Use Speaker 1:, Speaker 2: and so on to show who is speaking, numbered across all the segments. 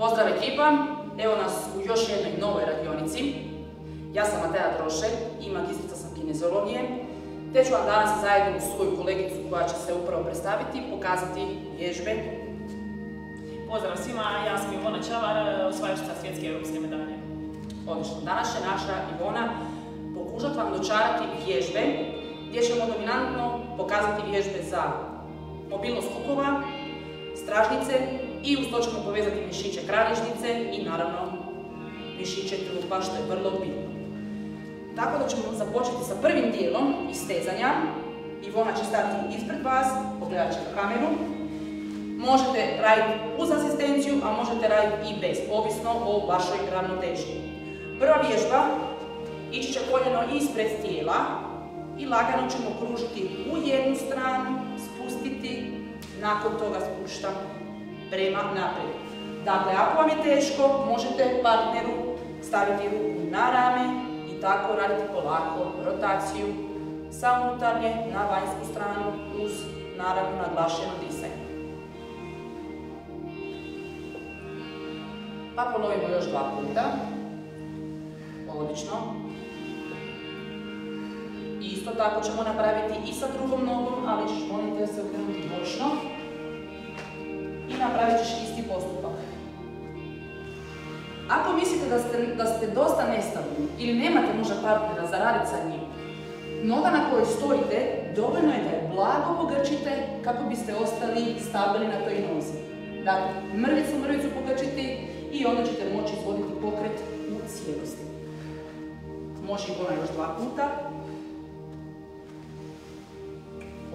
Speaker 1: Pozdrav ekipa, evo nas u još jednoj novoj radionici. Ja sam Mateja Trošek i magistra sam kineziologije, te ću vam danas zajedno uz svoju kolegicu koja će se upravo predstaviti pokazati vježbe.
Speaker 2: Pozdrav svima, ja sam Ivona Čavar, osvajačica svjetske i europske medalje.
Speaker 1: Odlično, danas će naša Ivona pokušati vam dočarati vježbe gdje ćemo dominantno pokazati vježbe za mobilnost kukova, stražnice i uz to ćemo povezati mišiće kralježnice i naravno mišiće trupa, što je vrlo bitno. Tako da ćemo započeti sa prvim dijelom istezanja. Ivona će stati ispred vas, pogledat će kameru. Možete raditi uz asistenciju, a možete raditi i bez, ovisno o vašoj ravnoteži. Prva vježba, ići će koljeno ispred tijela i lagano ćemo kružiti u jednu stranu, spustiti, nakon toga spuštam prema naprijed. Dakle, ako vam je teško, možete partneru staviti ruku na rame i tako raditi polako rotaciju sa unutarnje na vanjsku stranu uz naravno naglašeno disanje. Pa ponovimo još 2 puta. Odlično. Isto tako ćemo napraviti i sa drugom nogom, ali ćeš molim te se okrenuti bočno i napravit ćeš isti postupak. Ako mislite da ste dosta nestabilni ili nemate možda partnera za raditi sa njim, noga na kojoj stojite dovoljno je da je blago pogrčite kako biste ostali stabilni na toj nozi. Dakle, mrvicu pogrčiti i onda ćete moći izvoditi pokret u cijelosti. Može Ivona još 2 puta.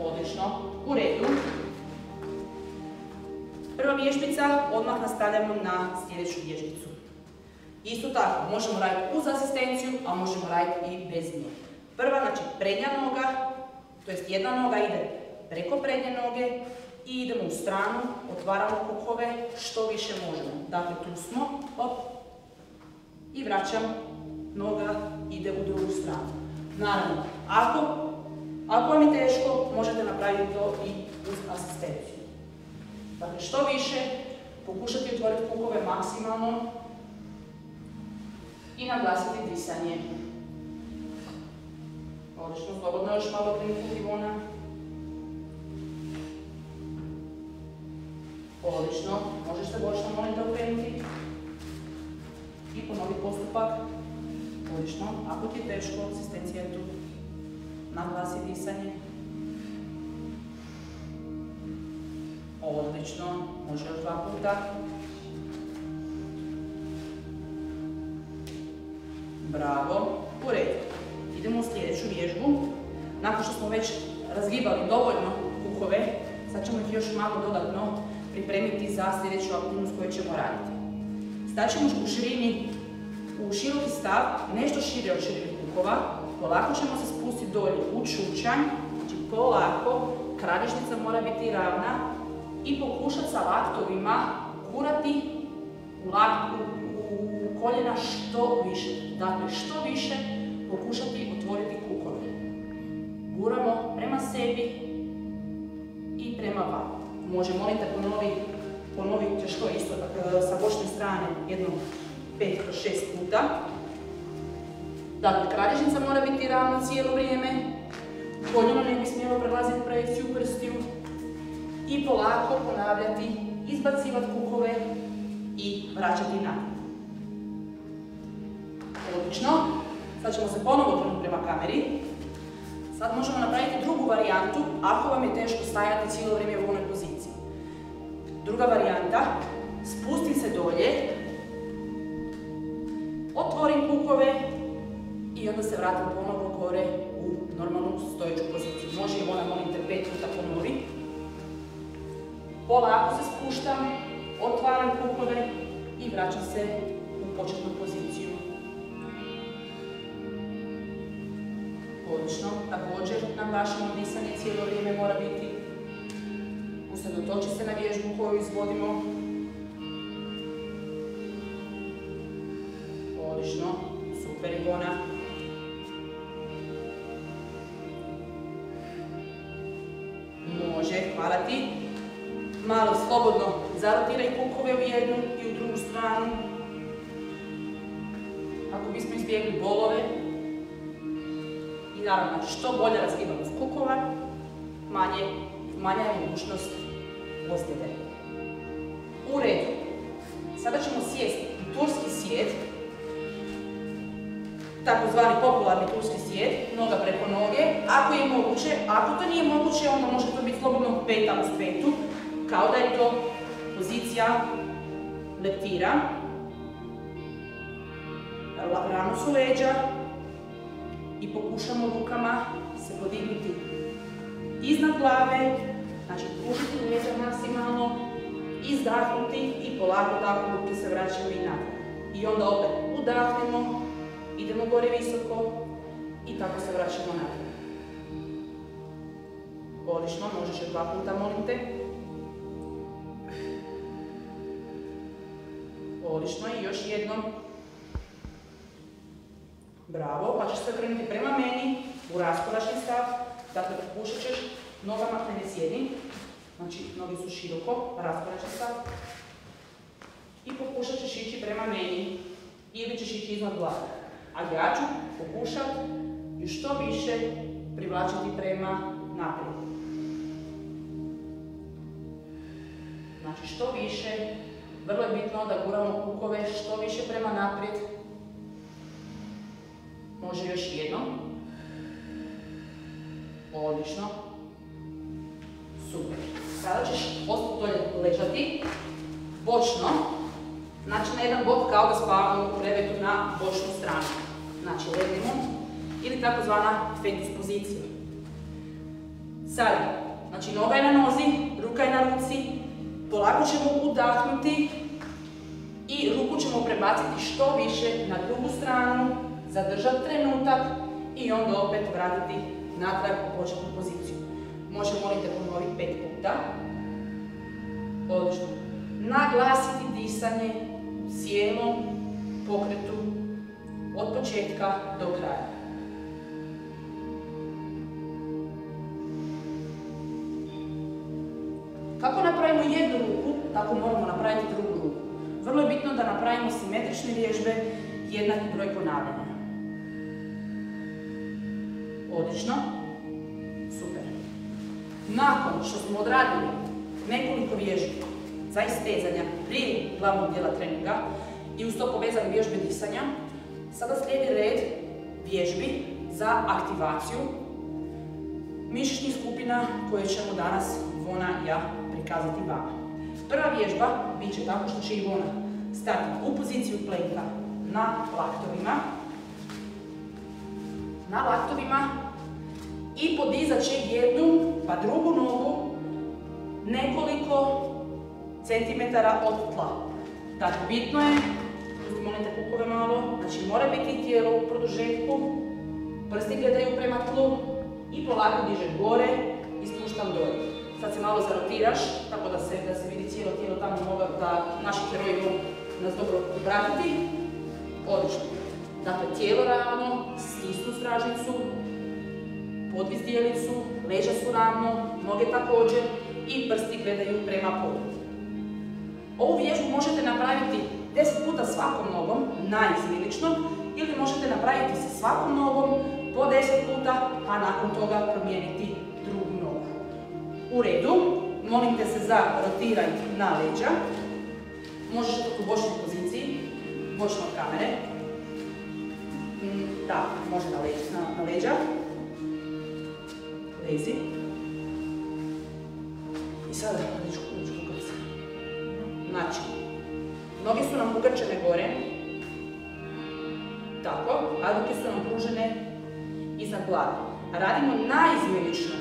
Speaker 1: Odlično. U redu. Prva vježbica, odmah nastavljamo na sljedeću vježbicu. Isto tako, možemo raditi uz asistenciju, a možemo raditi i bez nje. Prva, znači prednja noga, to jest jedna noga ide preko prednje noge i idemo u stranu, otvaramo kukove što više možemo. Dakle, tu smo, hop, i vraćam, noga ide u drugu stranu. Naravno, ako vam je teško, možete napraviti to i uz asistenciju. Dakle, što više, pokušati otvoriti kukove maksimalno i naglasiti disanje. Odlično, slobodno još malo krenuti Ivona. Odlično, možeš se bočno molim da okrenuti i ponovi postupak. Odlično, ako ti je teško, asistencija je tu. Naglasi disanje. Odlično, može još 2 puta. Bravo, u redu. Idemo u sljedeću vježbu. Nakon što smo već razgibali dovoljno kukove, sad ćemo ih još malo dodatno pripremiti za sljedeću aktivnost koju ćemo raditi. Staćemo u širini, u široki stav, nešto šire od širine kukova. Polako ćemo se spustiti dolje u čučanj, znači polako, kralježnica mora biti ravna i pokušati sa laktovima gurati u koljena što više. Dakle, što više pokušati otvoriti kukove. Guramo prema sebi i prema van. Može, molim te, ponoviti što isto sa bočne strane jedno 5 do 6 puta. Dakle, kralježnica mora biti ravna cijelo vrijeme, koljeno ne bi smjelo prelaziti projekciju prstiju i polako ponavljati, izbacivati kukove i vraćati natrag. Odlično. Sad ćemo se ponovo okrenuti prema kameri. Sad možemo napraviti drugu varijantu ako vam je teško stajati cijelo vrijeme u onoj poziciji. Druga varijanta, spustim se dolje, otvorim kukove i onda se vratim ponovo gore u normalnu stojeću poziciju. Može i ona, molim te, 5 puta ponovi. Polako se spuštam, otvaram kukove i vraćam se u početnu poziciju. Odlično, također naglašeno disanje cijelo vrijeme mora biti. Usredotoči se na vježbu koju izvodimo. Odlično, super Ivona. Može, hvala ti. Malo slobodno zarotiraj kukove u jednu i u drugu stranu. Kako bismo izbjegli bolove. I naravno, što bolje razgibanost kukova, manja je mogućnost ozljede. U redu. Sada ćemo sjesti turski sjed, takozvani popularni turski sjed, noga preko noge, ako je moguće. Ako to nije moguće, onda može to biti slobodno peta uz petu, kao da je to pozicija leptira. Rano su leđa i pokušamo rukama se podignuti iznad glave, znači pružiti leđa maksimalno, izdahnuti i polako tako ruke se vraćaju i natrag. I onda opet udahnemo, idemo gore visoko i tako se vraćamo natrag. Odlično, možeš još 2 puta, molim te. Odlično i još jednom. Bravo, pa ćeš se okrenuti prema meni u raskoračni stav. Dakle, pokušat ćeš, nogama ne sjedi, znači noge su široko, raskoračni stav. I pokušat ćeš ići prema meni ili ćeš ići iznad glave. A ja ću pokušat ju što više privlačiti prema naprijed. Znači što više, vrlo je bitno da guramo kukove što više prema naprijed. Može još jednom. Odlično. Super. Sada ćeš ostati dolje ležati, bočno, znači na jedan bok kao da spavamo u krevetu na bočnu stranu. Znači legnemo ili takozvana fetus pozicija. Sada, znači noga je na nozi, ruka je na ruci, polako ćemo udahnuti i ruku ćemo prebaciti što više na drugu stranu, zadržati trenutak i onda opet vratiti natrag u početnu poziciju. Može, molite, ponoviti 5 puta. Odlično. Naglasiti disanje u cijelom pokretu od početka do kraja. Kako napravimo jednu ruku, tako moramo napraviti drugu ruku. Vrlo je bitno da napravimo simetrične vježbe, jednaki broj ponavljanja. Odlično. Super. Nakon što smo odradili nekoliko vježbi za istezanja prije glavnog dijela treninga i uz to povezane vježbe disanja, sada slijedi red vježbi za aktivaciju mišićnih skupina koje ćemo danas Ivona i ja prikazati vama. Prva vježba bit će tako što će Ivona stati u poziciju plenka na laktovima i podizat će jednu pa drugu nogu nekoliko centimetara od tla. Dakle, bitno je, molim te kukove malo, znači mora biti tijelo u produžetku, prsti gledaju prema tlu i polako dižem gore i spuštam dolje. Sad se malo zarotiraš, tako da se vidi cijelo tijelo tamo, da naši heroji mogu nas dobro pratiti. Odlično. Dakle, tijelo ravno, stisnu stražnicu, podvis dijelicu, leđa su ravno, noge također i prsti gledaju prema podu. Ovu vježbu možete napraviti 10 puta svakom nogom, naizmjenično, ili možete napraviti sa svakom nogom po 10 puta, a nakon toga promijeniti drugu nogu. U redu, molim te se za rotiraj na leđa. Možeš u bočnoj poziciji, bočno od kamere. Da, može na leđa. Lezi. I sada ću kukac. Znači, noge su nam ugrčene gore. Tako, a ruke su nam pružene iznad glave. Radimo naizmjenično.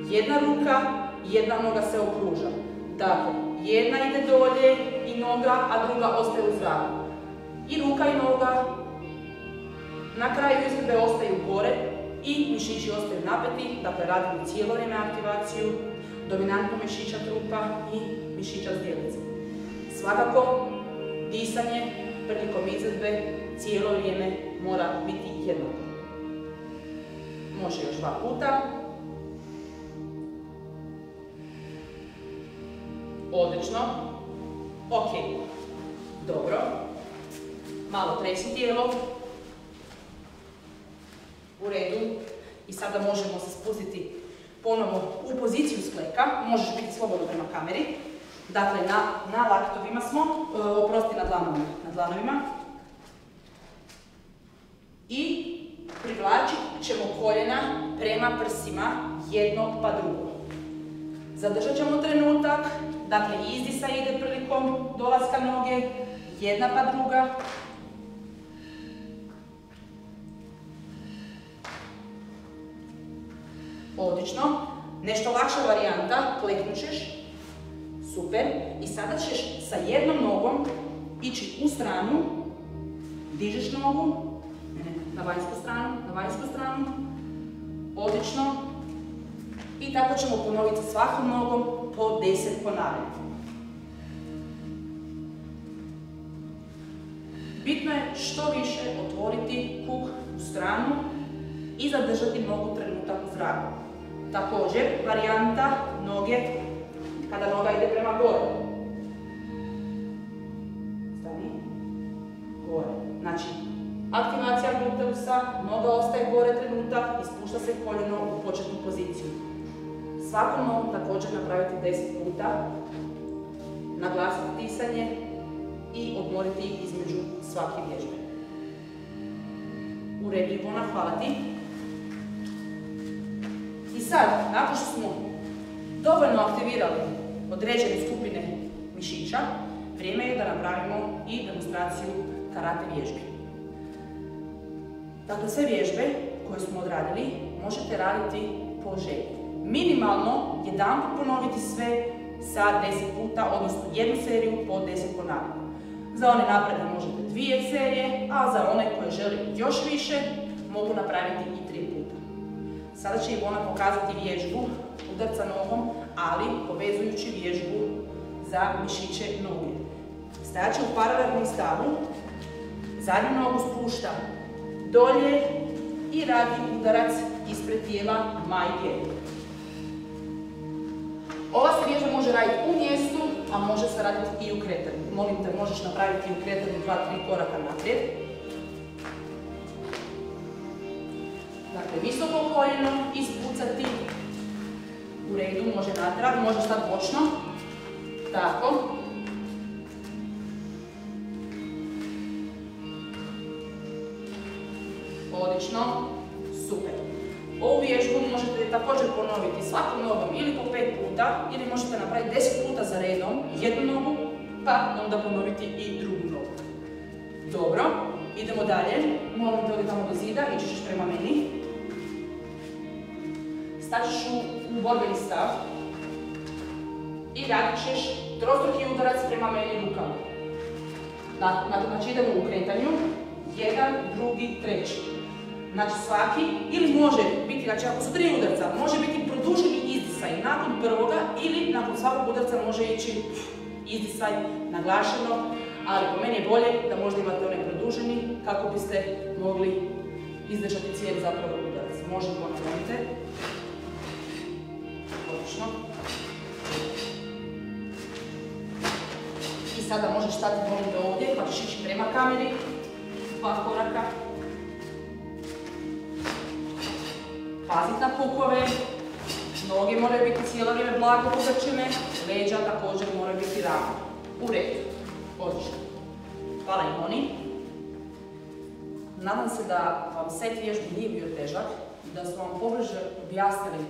Speaker 1: Jedna ruka, jedna noga se okruža. Dakle, jedna ide dolje i noga, a druga ostaje u zraku. I ruka i noga na kraju izvedbe ostaju gore i mišići ostaju napeti. Dakle, radimo cijelo vrijeme aktivaciju dominantnog mišića trupa i mišića zdjelice. Svakako, disanje prilikom izvedbe cijelo vrijeme mora biti jednako. Može još 2 puta. Odlično. Ok, dobro. Malo tresi tijelo. U redu. I sada možemo se spustiti ponovo u poziciju skleka. Možeš biti slobodno prema kameri. Dakle, na laktovima smo, oprosti na dlanovima. I privlačit ćemo koljena prema prsima, jedno pa drugo. Zadržat ćemo trenutak, dakle izdisaj ide prilikom dolaska noge, jedna pa druga. Odlično. Nešto lakša varijanta, kleknut ćeš. Super. I sada ćeš sa jednom nogom ići u stranu, dižeš nogu, na vanjsku stranu. Odlično. I tako ćemo ponoviti svakom nogom po 10 ponavljanja. Bitno je što više otvoriti kuk u stranu i zadržati nogu trenutak u zraku. Također, varijanta noge kada noga ide prema gore. Stani. Gore. Znači, aktivacija gluteusa, noga ostaje gore trenutak i spušta se koljeno u početnu poziciju. Svakom nogom također napraviti 10 puta, naglasiti disanje i odmoriti između svake vježbe. U redu, Ivona, hvala ti. I sad, nakon što smo dovoljno aktivirali određene skupine mišića, vrijeme je da napravimo i demonstraciju karate vježbi. Dakle, sve vježbe koje smo odradili možete raditi po želji. Minimalno jedanput ponoviti sve sa 10 puta, odnosno jednu seriju po 10 ponavljanja. Za one napredne možete 2 serije, a za one koje žele još više mogu napraviti i 3 puta. Sada će Ivona pokazati vježbu udarca nogom, ali povezujući vježbu za mišiće noge. Stajat će u paralelnom stavu, zadnju nogu spušta dolje i radi udarac ispred tijela majke. Ova se vježba može raditi u mjestu, a može se raditi i u kretanju. Molim te, možeš napraviti u kretanju 2-3 koraka naprijed. Dakle, visoko koljeno, ispucati. U redu, može natrag, može sad bočno. Tako. Odlično. Super. Ovu vježbu možete također ponoviti svakom nogom ili po 5 puta, ili možete napraviti 10 puta za redom, jednu nogu, pa onda ponoviti i drugu nogu. Dobro, idemo dalje. Molim te, odi tamo do zida, ići ćeš prema meni. Staćeš u borbeni stav i radit ćeš trostruki udarac prema meni rukama. Znači idemo u kretanju, jedan, drugi, treći. Znači svaki, ili može biti, znači ako su 3 udarca, može biti produženi izdisaj nakon prvoga ili nakon svakog udarca može ići izdisaj naglašeno, ali po meni je bolje da možda imate onaj produženi kako biste mogli izdržati cijeli zapravo udarac. Može ponovite. Odlično. I sada možeš stati ovdje, pa ćeš ići prema kameri, 2 koraka. Paziti na kukove, noge moraju biti cijelo vrijeme blago ugrčene, leđa također moraju biti ravne. U redu. Odlično. Hvala Ivoni. Nadam se da vam set vježbi nije bio težak i da smo vam pobliže objasnili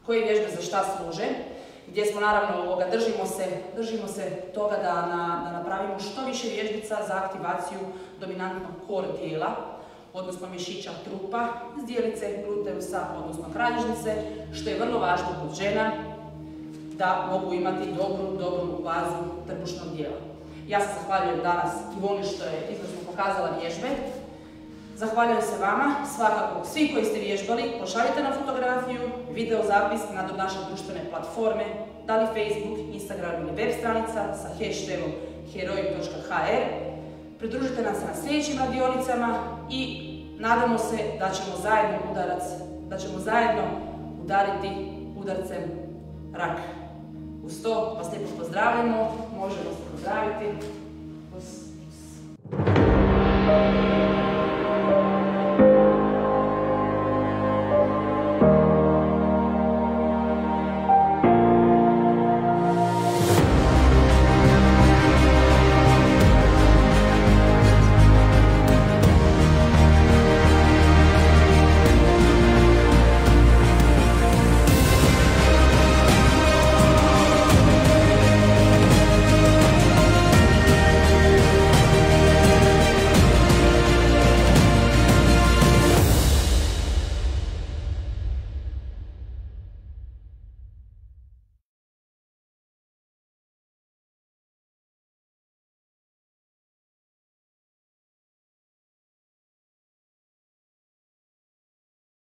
Speaker 1: koje vježbe za šta služe, gdje smo naravno držimo se toga da napravimo što više vježbica za aktivaciju dominantnog core tijela, odnosno mišića trupa, zdjelice, gluteusa, odnosno kralježnice, što je vrlo važno kod žena da mogu imati dobru bazu trbušnog dijela. Ja se zahvaljujem danas Ivoni što je izvrsno pokazala vježbe. Zahvaljujem se vama, svakako svi koji ste vježbali, pošaljite na fotografiju, video zapis na naše društvene platforme, da li Facebook, Instagram ili web stranica sa hashtagom heroi.hr. Pridružite nam se na sljedećim radionicama i nadamo se da ćemo zajedno udariti udarcem rak. Uz to vas lijepo pozdravljamo, možemo se pozdraviti.